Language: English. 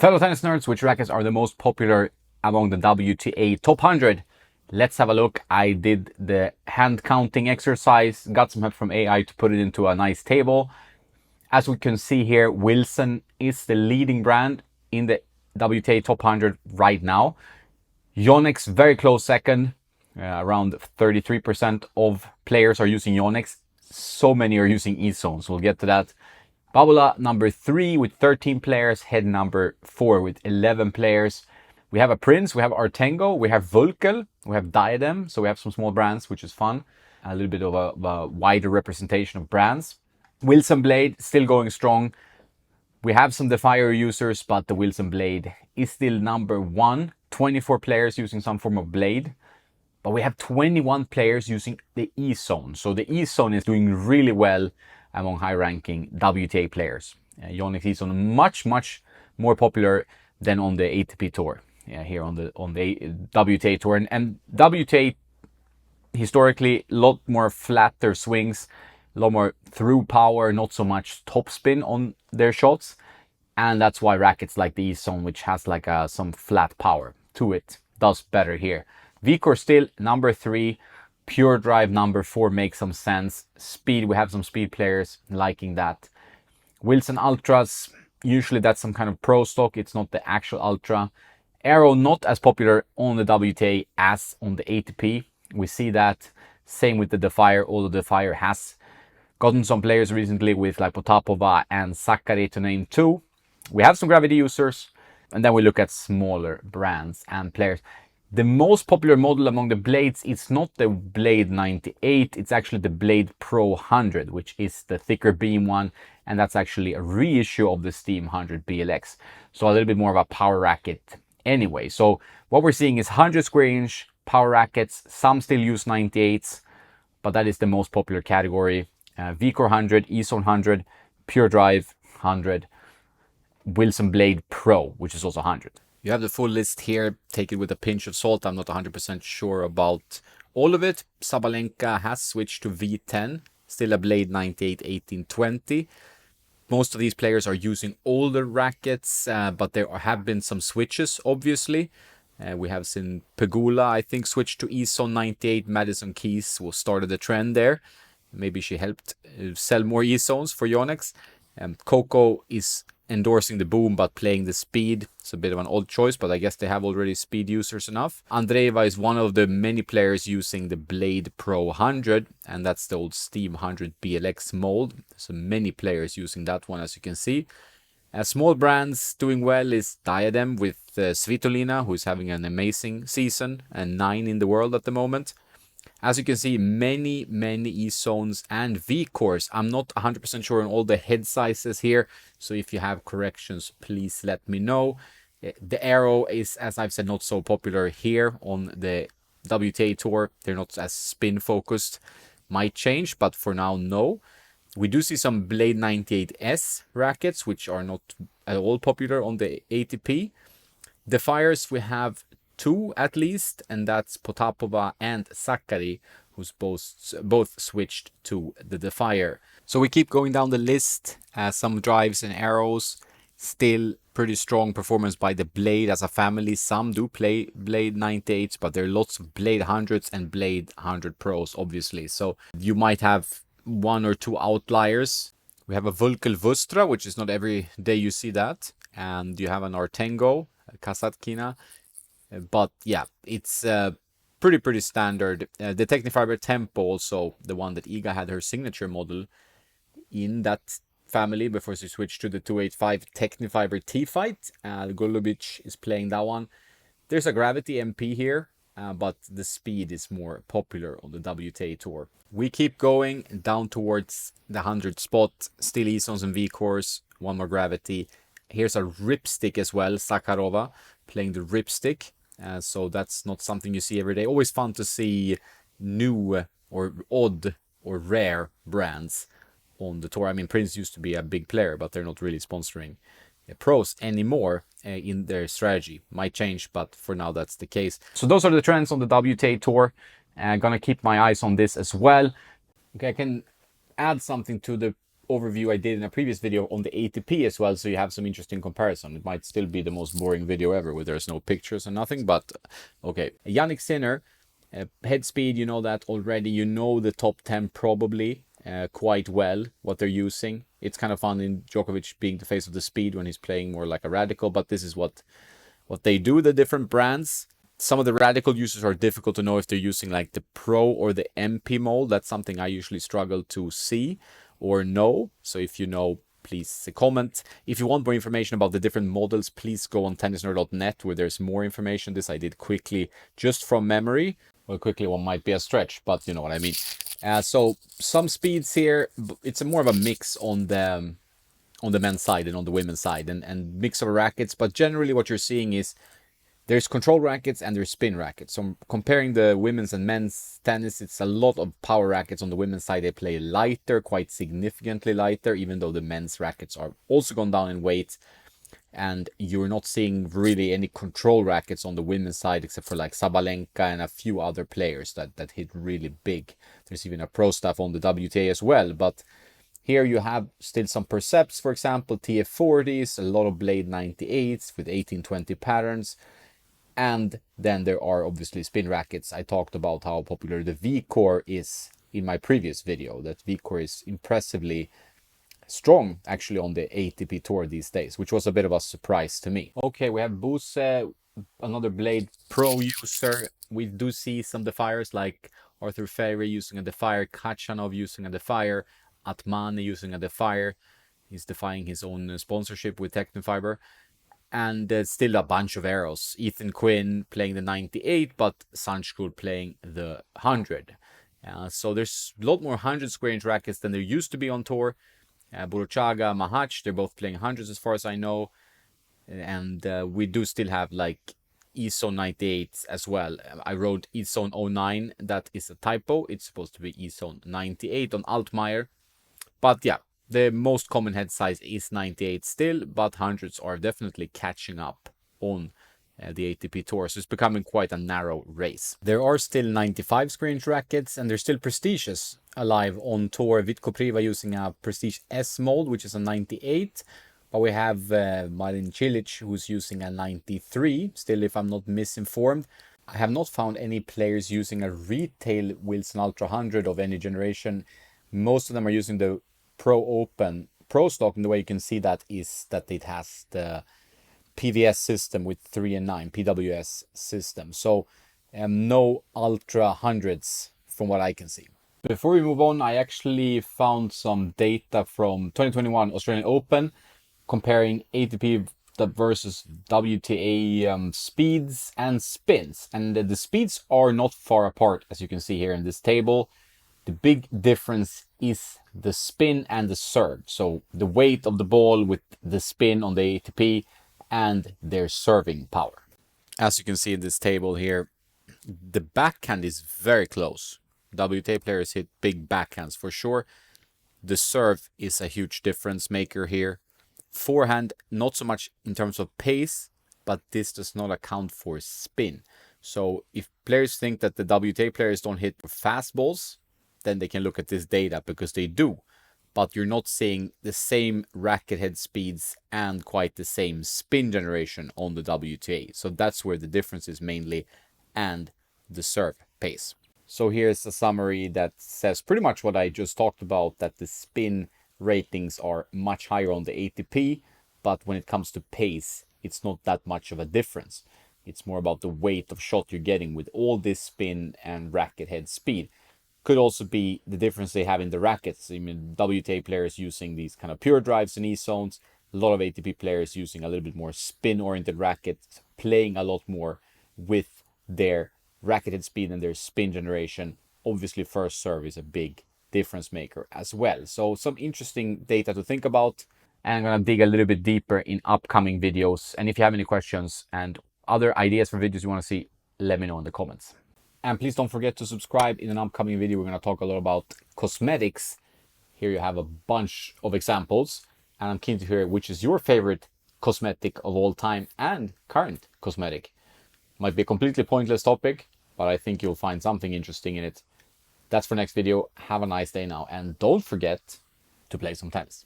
Fellow tennis nerds, which rackets are the most popular among the WTA top 100? Let's have a look. I did the hand counting exercise, got some help from AI to put it into a nice table. As we can see here, Wilson is the leading brand in the WTA top 100 right now. Yonex very close second. Around 33% of players are using Yonex. So many are using eZone, so we'll get to that. Babula number 3 with 13 players. Head number 4 with 11 players. We have a Prince, we have Artengo, we have Vulkel, we have Diadem. So we have some small brands, which is fun. A little bit of a wider representation of brands. Wilson Blade still going strong. We have some Defier users, but the Wilson Blade is still number 1. 24 players using some form of blade. But we have 21 players using the eZone. So the eZone is doing really well among high-ranking WTA players. Yonex eZone much more popular than on the ATP tour. Here on the WTA tour, and WTA historically a lot more flatter swings, a lot more through power, not so much topspin on their shots, and that's why rackets like the eZone, which has like some flat power to it, does better here. VCore still number 3, Pure Drive number 4 makes some sense. Speed, we have some speed players liking that. Wilson Ultras, usually that's some kind of pro stock, it's not the actual Ultra. Aero not as popular on the WTA as on the ATP. We see that. Same with the Defier, although Defier has gotten some players recently with like Potapova and Sakkari to name 2. We have some Gravity users, and then we look at smaller brands and players. The most popular model among the blades is not the Blade 98, it's actually the Blade Pro 100, which is the thicker beam one, and that's actually a reissue of the Steam 100 BLX. So a little bit more of a power racket anyway. So what we're seeing is 100 square inch power rackets. Some still use 98s, but that is the most popular category. VCore 100, eZone 100, Pure Drive 100, Wilson Blade Pro, which is also 100. You have the full list here. Take it with a pinch of salt. I'm not 100% sure about all of it. Sabalenka has switched to V10, still a Blade 98 1820. Most of these players are using older rackets, but there have been some switches, obviously. We have seen Pegula, I think, switch to eZone 98. Madison Keys will start the trend there. Maybe she helped sell more eZones for Yonex. Coco is endorsing the boom but playing the speed. It's a bit of an odd choice, but I guess they have already speed users enough. Andreeva is one of the many players using the Blade Pro 100, and that's the old Steam 100 BLX mold. So many players using that one, as you can see. Small brands doing well is Diadem with Svitolina, who's having an amazing season and 9 in the world at the moment. As you can see, many eZones and VCores. I'm not 100% sure on all the head sizes here, so if you have corrections, please let me know. The Aero is, as I've said, not so popular here on the WTA tour. They're not as spin focused. Might change, but for now, no. We do see some Blade 98S rackets, which are not at all popular on the ATP. Defiers, we have 2 at least, and that's Potapova and Sakkari, who's both switched to the Defier. So we keep going down the list. Some drives and arrows. Still pretty strong performance by the Blade as a family. Some do play Blade 98s, but there are lots of Blade 100s and Blade 100 Pros, obviously. So you might have 1 or 2 outliers. We have a Vulkel Vustra, which is not every day you see that. And you have an Artengo, Kasatkina. But yeah, it's pretty standard. The Technifiber Tempo, also the one that Iga had her signature model in that family before she switched to the 285 Technifiber T-Fight. Golubic is playing that one. There's a Gravity MP here, but the speed is more popular on the WTA tour. We keep going down towards the 100 spot. Still eZones and VCores. 1 more Gravity. Here's a Ripstick as well. Sakharova playing the Ripstick. So that's not something you see every day. Always fun to see new or odd or rare brands on the tour. I mean, Prince used to be a big player, but they're not really sponsoring pros anymore in their strategy. Might change, but for now that's the case. So those are the trends on the WTA tour. I'm gonna keep my eyes on this as well. Okay, I can add something to the overview I did in a previous video on the ATP as well, so you have some interesting comparison. It might still be the most boring video ever where there's no pictures and nothing, but okay. Yannick Sinner, head speed, you know that already. You know the top 10 probably quite well, what they're using. It's kind of fun in Djokovic being the face of the speed when he's playing more like a radical, but this is what they do, the different brands. Some of the radical users are difficult to know if they're using like the Pro or the MP mold. That's something I usually struggle to see or know. So if you know, please comment. If you want more information about the different models, please go on tennisnerd.net where there's more information. This I did quickly just from memory. Well, quickly one might be a stretch, but you know what I mean. So some speeds here. It's more of a mix on the men's side and on the women's side, and mix of rackets. But generally what you're seeing is there's control rackets and there's spin rackets. So comparing the women's and men's tennis, it's a lot of power rackets. On the women's side, they play lighter, quite significantly lighter, even though the men's rackets are also gone down in weight. And you're not seeing really any control rackets on the women's side, except for like Sabalenka and a few other players that hit really big. There's even a pro staff on the WTA as well. But here you have still some Percepts, for example, TF40s, a lot of Blade 98s with 1820 patterns. And then there are obviously spin rackets. I talked about how popular the V-Core is in my previous video. That V-Core is impressively strong actually on the ATP Tour these days, which was a bit of a surprise to me. Okay, we have Buse, another Blade Pro user. We do see some defiers like Arthur Fairy using a defier, Kachanov using a defier, Atmani using a defier. He's defying his own sponsorship with Technofiber. And there's still a bunch of arrows. Ethan Quinn playing the 98, but Sanchkul playing the 100. So there's a lot more 100 square inch rackets than there used to be on tour. Buruchaga, Mahach, they're both playing 100s as far as I know. And we do still have like EZone 98 as well. I wrote EZone 09. That is a typo. It's supposed to be EZone 98 on Altmaier. But yeah, the most common head size is 98 still, but 100s are definitely catching up on the ATP Tour. So it's becoming quite a narrow race. There are still 95 square inch rackets, and there's still Prestiges alive on tour. Vitko Priva using a Prestige S mold, which is a 98. But we have Marin Cilic, who's using a 93, still if I'm not misinformed. I have not found any players using a retail Wilson Ultra 100 of any generation. Most of them are using the Pro Open Pro Stock, and the way you can see that is that it has the PVS system with 3 and 9 PWS system. So no Ultra 100s from what I can see. Before we move on, I actually found some data from 2021 Australian Open comparing ATP versus WTA speeds and spins. And the speeds are not far apart, as you can see here in this table. The big difference is the spin and the serve. So the weight of the ball with the spin on the ATP and their serving power. As you can see in this table here, the backhand is very close. WTA players hit big backhands for sure. The serve is a huge difference maker here. Forehand, not so much in terms of pace, but this does not account for spin. So if players think that the WTA players don't hit fast balls, then they can look at this data because they do. But you're not seeing the same racket head speeds and quite the same spin generation on the WTA. So that's where the difference is mainly, and the serve pace. So here's a summary that says pretty much what I just talked about, that the spin ratings are much higher on the ATP, but when it comes to pace, it's not that much of a difference. It's more about the weight of shot you're getting with all this spin and racket head speed. Could also be the difference they have in the rackets. I mean, WTA players using these kind of pure drives and E-zones. A lot of ATP players using a little bit more spin-oriented rackets, playing a lot more with their racket head speed and their spin generation. Obviously, first serve is a big difference maker as well. So some interesting data to think about. And I'm going to dig a little bit deeper in upcoming videos. And if you have any questions and other ideas for videos you want to see, let me know in the comments. And please don't forget to subscribe. In an upcoming video, we're going to talk a lot about cosmetics. Here you have a bunch of examples. And I'm keen to hear which is your favorite cosmetic of all time and current cosmetic. Might be a completely pointless topic, but I think you'll find something interesting in it. That's for next video. Have a nice day now. And don't forget to play some tennis.